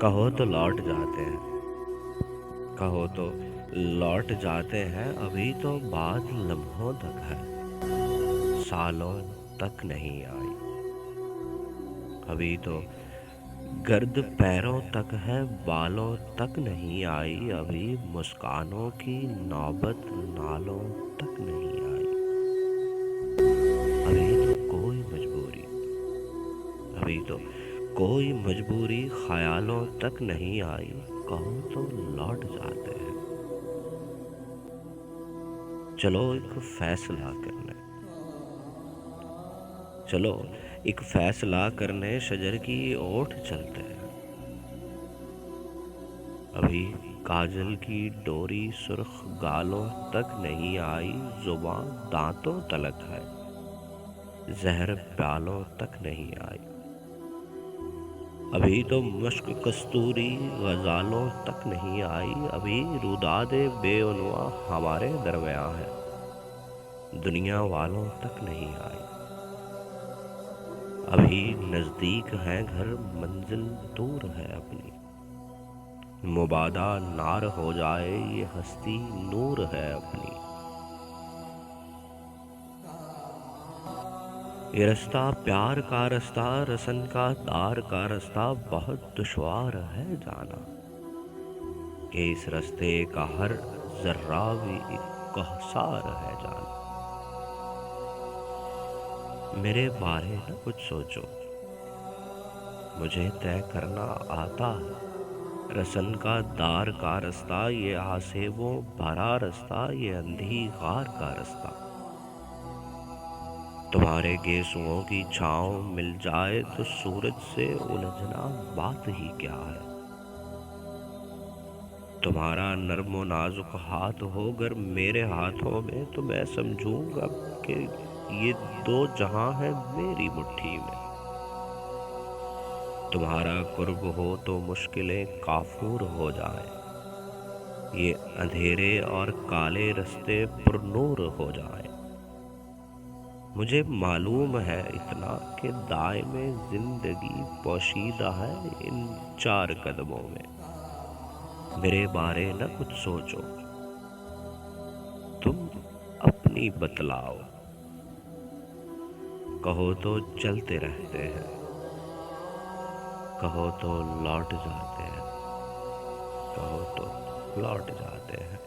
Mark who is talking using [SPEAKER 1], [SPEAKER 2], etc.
[SPEAKER 1] کہو تو لوٹ جاتے ہیں، کہو تو لوٹ جاتے ہیں، ابھی تو بات لمحوں تک ہے، سالوں تک نہیں آئی، ابھی تو گرد پیروں تک ہے، بالوں تک نہیں آئی، ابھی مسکانوں کی نوبت نالوں تک نہیں آئی، ابھی تو کوئی مجبوری، ابھی تو کوئی مجبوری خیالوں تک نہیں آئی، کہو تو لوٹ جاتے ہیں۔ چلو ایک فیصلہ کرنے، چلو ایک فیصلہ کرنے شجر کی اوٹ چلتے ہیں، ابھی کاجل کی ڈوری سرخ گالوں تک نہیں آئی، زباں دانتوں تلک ہے، زہر پیالوں تک نہیں آئی، ابھی تو مشک کستوری غزالوں تک نہیں آئی، ابھی روداد بے عنواں ہمارے درمیاں ہے، دنیا والوں تک نہیں آئی، ابھی نزدیک ہے گھر، منزل دور ہے اپنی، مبادا نار ہو جائے یہ ہستی نور ہے اپنی، یہ رستہ پیار کا رستہ، رسن کا دار کا رستہ، بہت دشوار ہے جانا، کہ اس رستے کا ہر ذرہ بھی ایک کوثر ہے جانا، میرے بارے نہ کچھ سوچو، مجھے طے کرنا آتا ہے، رسن کا دار کا رستہ، یہ آسیبوں بھرا رستہ، یہ اندھی غار کا رستہ، تمہارے گیسوؤں کی چھاؤں مل جائے تو سورج سے الجھنا بات ہی کیا ہے، تمہارا نرم و نازک ہاتھ ہو گر میرے ہاتھوں میں تو میں سمجھوں گا کہ یہ دو جہاں ہے میری مٹھی میں، تمہارا قرب ہو تو مشکلیں کافور ہو جائیں، یہ اندھیرے اور کالے رستے پر نور ہو جائیں، مجھے معلوم ہے اتنا کہ دائم زندگی پوشیدہ ہے ان چار قدموں میں، میرے بارے نہ کچھ سوچو، تم اپنی بتلاؤ، کہو تو چلتے رہتے ہیں، کہو تو لوٹ جاتے ہیں، کہو تو لوٹ جاتے ہیں۔